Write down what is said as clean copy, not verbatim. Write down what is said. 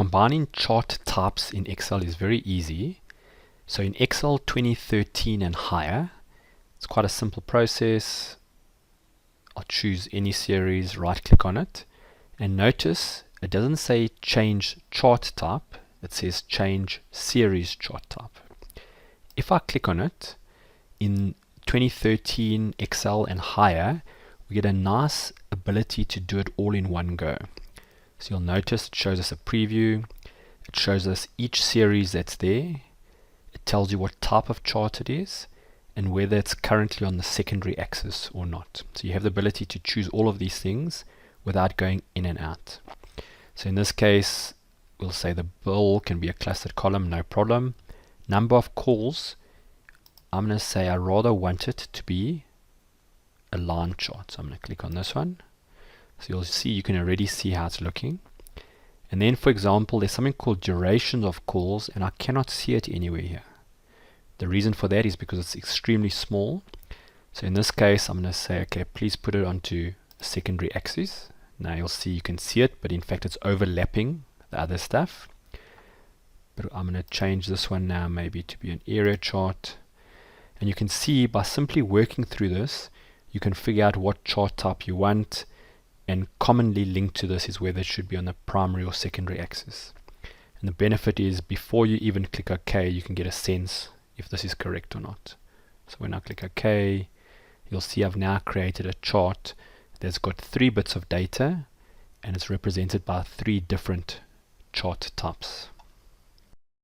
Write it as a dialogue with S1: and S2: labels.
S1: combining chart types in Excel is very easy. So in Excel 2013 and higher, it's quite a simple process. I'll choose any series, right click on it, and notice it doesn't say change chart type, it says change series chart type. If I click on it, in 2013 Excel and higher, we get a nice ability to do it all in one go. So you'll notice it shows us a preview, it shows us each series that's there, it tells you what type of chart it is, and whether it's currently on the secondary axis or not. So you have the ability to choose all of these things without going in and out. So in this case, we'll say the bill can be a clustered column, no problem. Number of calls, I'm going to say I rather want it to be a line chart. So I'm going to click on this one. So you'll see, you can already see how it's looking. And then, for example, there's something called duration of calls, and I cannot see it anywhere here. The reason for that is because it's extremely small. So in this case, I'm going to say, okay, please put it onto a secondary axis. Now you'll see, you can see it, but in fact it's overlapping the other stuff. But I'm going to change this one now maybe to be an area chart. And you can see by simply working through this, you can figure out what chart type you want, and commonly linked to this is whether it should be on the primary or secondary axis. And the benefit is, before you even click OK, you can get a sense if this is correct or not. So when I click OK, you'll see I've now created a chart that's got 3 bits of data, and it's represented by 3 different chart types.